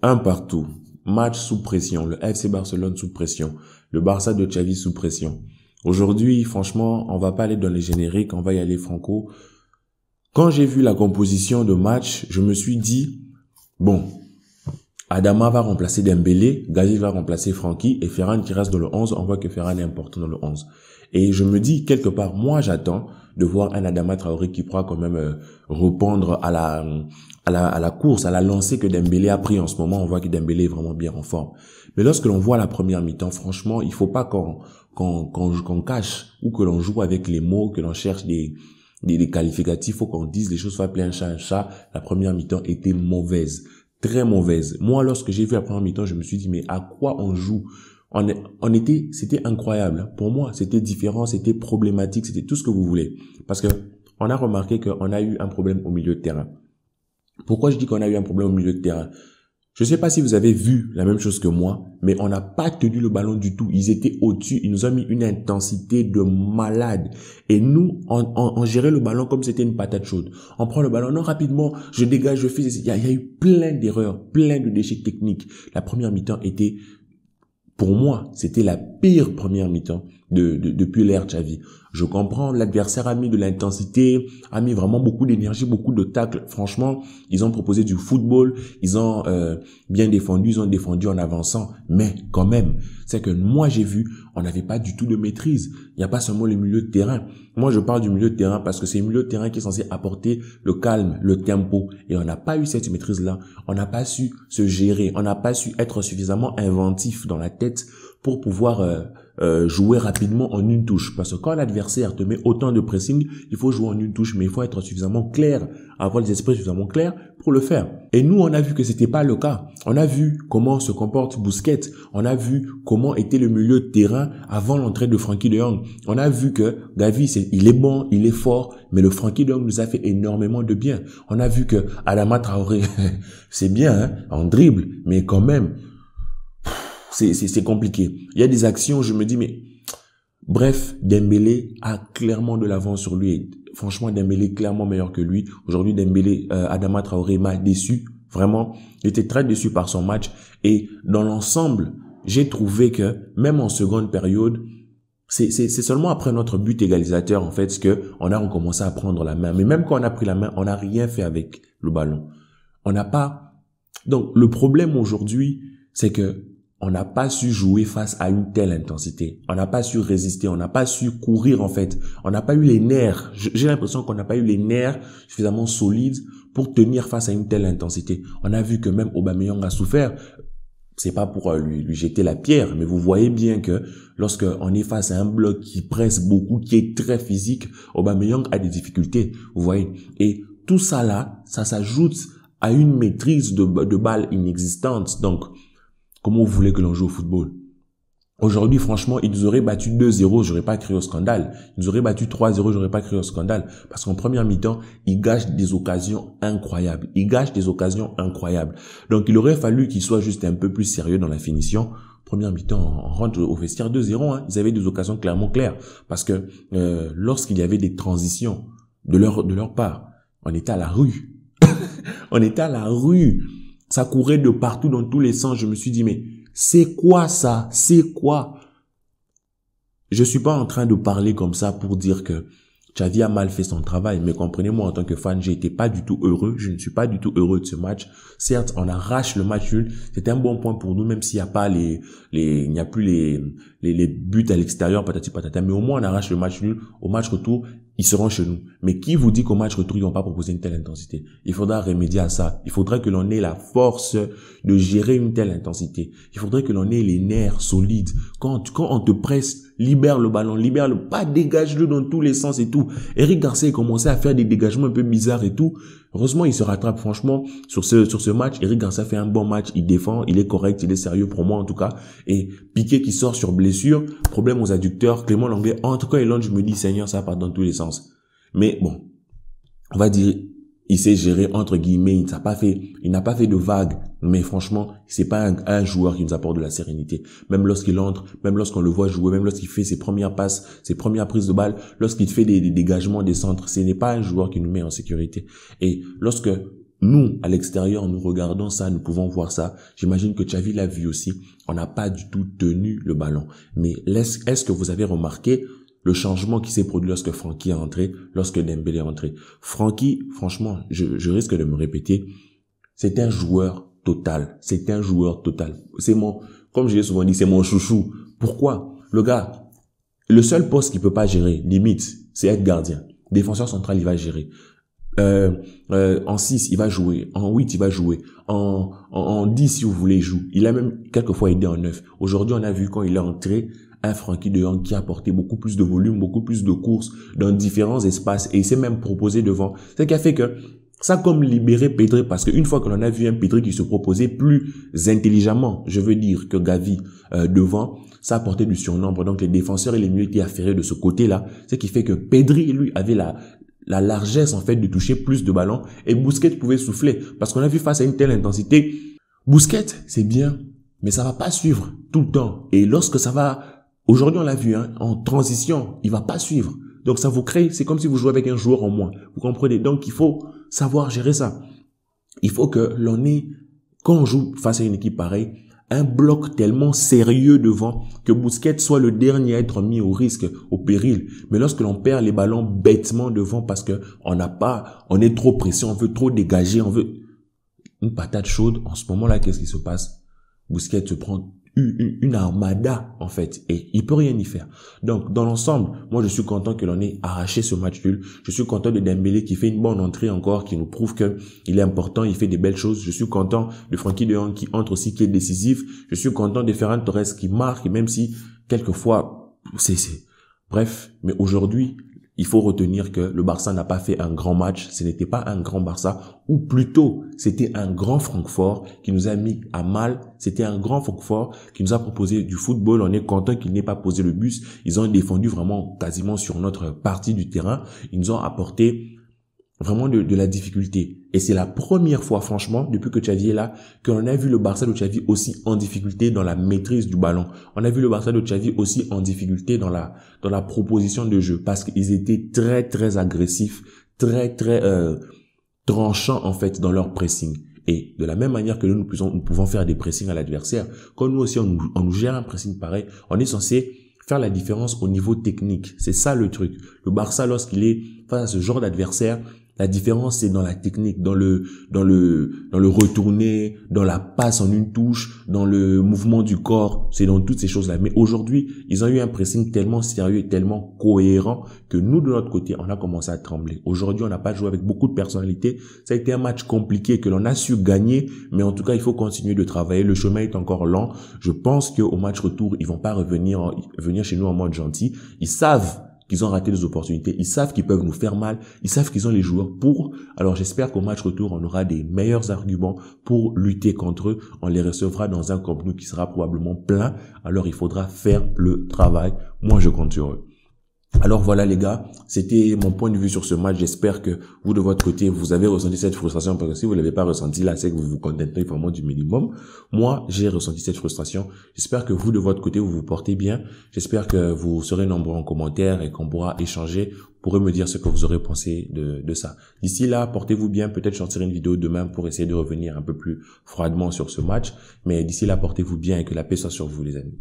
Un partout. Match sous pression. Le FC Barcelone sous pression. Le Barça de Xavi sous pression. Aujourd'hui, franchement, on va pas aller dans les génériques, on va y aller franco. Quand j'ai vu la composition de match, je me suis dit, bon, Adama va remplacer Dembélé, Gavi va remplacer Frenkie et Ferran qui reste dans le 11, on voit que Ferran est important dans le 11. Et je me dis, quelque part, moi j'attends de voir un Adama Traoré qui pourra quand même répondre à la course, à la lancée que Dembélé a pris en ce moment. On voit que Dembélé est vraiment bien en forme. Mais lorsque l'on voit la première mi-temps, franchement, il faut pas qu'on cache ou que l'on joue avec les mots, que l'on cherche des qualificatifs, faut qu'on dise les choses, faut appeler un chat. La première mi-temps était mauvaise, très mauvaise. Moi, lorsque j'ai vu la première mi-temps, je me suis dit, mais à quoi on joue? C'était incroyable. Pour moi, c'était différent, c'était problématique, c'était tout ce que vous voulez. Parce que on a remarqué qu'on a eu un problème au milieu de terrain. Pourquoi je dis qu'on a eu un problème au milieu de terrain? Je ne sais pas si vous avez vu la même chose que moi, mais on n'a pas tenu le ballon du tout. Ils étaient au-dessus, ils nous ont mis une intensité de malade. Et nous, on gérait le ballon comme c'était une patate chaude. On prend le ballon, non, rapidement, je dégage, je fais... Il y a eu plein d'erreurs, plein de déchets techniques. La première mi-temps était... Pour moi, c'était la pire première mi-temps depuis l'ère Xavi. Je comprends, l'adversaire a mis de l'intensité, a mis vraiment beaucoup d'énergie, beaucoup de tacles. Franchement, ils ont proposé du football, ils ont bien défendu, ils ont défendu en avançant. Mais quand même, c'est que moi j'ai vu, on n'avait pas du tout de maîtrise. Il n'y a pas seulement le milieu de terrain. Moi, je parle du milieu de terrain parce que c'est le milieu de terrain qui est censé apporter le calme, le tempo. Et on n'a pas eu cette maîtrise-là. On n'a pas su se gérer. On n'a pas su être suffisamment inventif dans la tête pour pouvoir jouer rapidement en une touche. Parce que quand l'adversaire te met autant de pressing, il faut jouer en une touche, mais il faut être suffisamment clair, avoir les esprits suffisamment clairs pour le faire. Et nous, on a vu que c'était pas le cas. On a vu comment se comporte Busquets. On a vu comment était le milieu de terrain avant l'entrée de Frenkie de Jong. On a vu que Gavi, il est bon, il est fort, mais le Frenkie de Jong nous a fait énormément de bien. On a vu que Adama Traoré, c'est bien, hein, en dribble, mais quand même, c'est compliqué. Il y a des actions, je me dis, mais bref, Dembélé a clairement de l'avance sur lui. Franchement, Dembélé est clairement meilleur que lui. Aujourd'hui, Adama Traoré m'a déçu. Vraiment, j'étais très déçu par son match. Et dans l'ensemble, j'ai trouvé que même en seconde période, c'est seulement après notre but égalisateur, en fait, que on a recommencé à prendre la main. Mais même quand on a pris la main, on n'a rien fait avec le ballon. On n'a pas... Donc, le problème aujourd'hui, c'est que on n'a pas su jouer face à une telle intensité. On n'a pas su résister. On n'a pas su courir, en fait. On n'a pas eu les nerfs. J'ai l'impression qu'on n'a pas eu les nerfs suffisamment solides pour tenir face à une telle intensité. On a vu que même Aubameyang a souffert. C'est pas pour lui jeter la pierre, mais vous voyez bien que lorsque on est face à un bloc qui presse beaucoup, qui est très physique, Aubameyang a des difficultés. Vous voyez. Et tout ça là, ça s'ajoute à une maîtrise de balle inexistante. Donc, comment vous voulez que l'on joue au football? Aujourd'hui, franchement, ils nous auraient battu 2-0, j'aurais pas crié au scandale. Ils nous auraient battu 3-0, j'aurais pas crié au scandale. Parce qu'en première mi-temps, ils gâchent des occasions incroyables. Donc, il aurait fallu qu'ils soient juste un peu plus sérieux dans la finition. Première mi-temps, on rentre au vestiaire 2-0, hein. Ils avaient des occasions clairement claires. Parce que lorsqu'il y avait des transitions de leur part, on était à la rue. On était à la rue. Ça courait de partout dans tous les sens. Je me suis dit, mais c'est quoi ça? C'est quoi? Je suis pas en train de parler comme ça pour dire que Xavi a mal fait son travail. Mais comprenez-moi, en tant que fan, j'ai été pas du tout heureux. Je ne suis pas du tout heureux de ce match. Certes, on arrache le match nul. C'est un bon point pour nous, même s'il n'y a pas il n'y a plus les buts à l'extérieur, patati patata. Mais au moins, on arrache le match nul. Au match retour, ils seront chez nous. Mais qui vous dit qu'au match retour, ils vont pas proposer une telle intensité? Il faudra remédier à ça. Il faudrait que l'on ait la force de gérer une telle intensité. Il faudrait que l'on ait les nerfs solides. Quand on te presse, libère le ballon, pas dégage-le dans tous les sens et tout. Eric Garcia a commencé à faire des dégagements un peu bizarres et tout. Heureusement, il se rattrape franchement sur ce match. Eric Garcia fait un bon match, il défend, il est correct, il est sérieux pour moi en tout cas. Et Piqué qui sort sur blessure, problème aux adducteurs, Clément Lenglet, en tout cas, je me dis, Seigneur, ça part dans tous les sens. Mais bon, on va dire, il s'est géré entre guillemets, il n'a pas fait de vagues, mais franchement, c'est pas un joueur qui nous apporte de la sérénité. Même lorsqu'il entre, même lorsqu'on le voit jouer, même lorsqu'il fait ses premières passes, ses premières prises de balle, lorsqu'il fait des dégagements des centres, ce n'est pas un joueur qui nous met en sécurité. Et lorsque nous, à l'extérieur, nous regardons ça, nous pouvons voir ça. J'imagine que Xavi l'a vu aussi. On n'a pas du tout tenu le ballon. Mais est-ce que vous avez remarqué le changement qui s'est produit lorsque Frenkie est entré, lorsque Dembélé est entré? Frenkie, franchement, je risque de me répéter, c'est un joueur total. C'est un joueur total. Comme je l'ai souvent dit, c'est mon chouchou. Pourquoi? Le gars, le seul poste qu'il peut pas gérer, limite, c'est être gardien. Défenseur central, il va gérer. En 6, il va jouer. En 8, il va jouer. En 10, si vous voulez, il joue. Il a même quelquefois aidé en 9. Aujourd'hui, on a vu quand il est entré, un Frenkie de Jong qui a apporté beaucoup plus de volume, beaucoup plus de courses dans différents espaces et il s'est même proposé devant. C'est ce qui a fait que ça a comme libéré Pedri parce qu'une fois que l'on a vu un Pedri qui se proposait plus intelligemment, je veux dire que Gavi devant, ça a apporté du surnombre. Donc les défenseurs et les milieux étaient affairés de ce côté-là. Ce qui fait que Pedri, lui, avait la largesse en fait de toucher plus de ballons et Busquets pouvait souffler parce qu'on a vu face à une telle intensité, Busquets, c'est bien, mais ça va pas suivre tout le temps. Et lorsque ça va... Aujourd'hui, on l'a vu, hein, en transition, il va pas suivre. Donc, ça vous crée, c'est comme si vous jouez avec un joueur en moins. Vous comprenez? Donc, il faut savoir gérer ça. Il faut que l'on ait, quand on joue face à une équipe pareille, un bloc tellement sérieux devant que Busquets soit le dernier à être mis au risque, au péril. Mais lorsque l'on perd les ballons bêtement devant parce que on est trop pressé, on veut trop dégager, on veut une patate chaude. En ce moment-là, qu'est-ce qui se passe? Busquets se prend une armada en fait et il peut rien y faire. Donc dans l'ensemble, moi je suis content que l'on ait arraché ce match nul. Je suis content de Dembélé qui fait une bonne entrée encore, qui nous prouve que il est important, il fait des belles choses. Je suis content de Frenkie de Jong qui entre aussi, qui est décisif. Je suis content de Ferran Torres qui marque, même si quelquefois bref, mais aujourd'hui il faut retenir que le Barça n'a pas fait un grand match, ce n'était pas un grand Barça, ou plutôt, c'était un grand Francfort qui nous a mis à mal, c'était un grand Francfort qui nous a proposé du football, on est content qu'il n'ait pas posé le bus, ils ont défendu vraiment quasiment sur notre partie du terrain, ils nous ont apporté vraiment de la difficulté. Et c'est la première fois, franchement, depuis que Xavi est là, qu'on a vu le Barça de Xavi aussi en difficulté dans la maîtrise du ballon. On a vu le Barça de Xavi aussi en difficulté dans la proposition de jeu, parce qu'ils étaient très, très agressifs, très, très tranchants, en fait, dans leur pressing. Et de la même manière que nous pouvons faire des pressings à l'adversaire, quand nous aussi, on nous gère un pressing pareil, on est censé faire la différence au niveau technique. C'est ça le truc. Le Barça, lorsqu'il est face à ce genre d'adversaire, la différence, c'est dans la technique, dans le retourner, dans la passe en une touche, dans le mouvement du corps, c'est dans toutes ces choses-là. Mais aujourd'hui, ils ont eu un pressing tellement sérieux et tellement cohérent que nous, de notre côté, on a commencé à trembler. Aujourd'hui, on n'a pas joué avec beaucoup de personnalité. Ça a été un match compliqué que l'on a su gagner, mais en tout cas, il faut continuer de travailler. Le chemin est encore lent. Je pense qu'au match retour, ils vont pas venir chez nous en mode gentil. Ils savent qu'ils ont raté des opportunités, ils savent qu'ils peuvent nous faire mal, ils savent qu'ils ont les joueurs pour. Alors j'espère qu'au match retour, on aura des meilleurs arguments pour lutter contre eux. On les recevra dans un Camp Nou qui sera probablement plein. Alors il faudra faire le travail. Moi, je compte sur eux. Alors voilà les gars, c'était mon point de vue sur ce match. J'espère que vous de votre côté, vous avez ressenti cette frustration, parce que si vous l'avez pas ressenti là, c'est que vous vous contentez vraiment du minimum. Moi, j'ai ressenti cette frustration. J'espère que vous de votre côté, vous vous portez bien. J'espère que vous serez nombreux en commentaire et qu'on pourra échanger. Vous pourrez me dire ce que vous aurez pensé de ça. D'ici là, portez-vous bien. Peut-être je sortirai une vidéo demain pour essayer de revenir un peu plus froidement sur ce match. Mais d'ici là, portez-vous bien et que la paix soit sur vous les amis.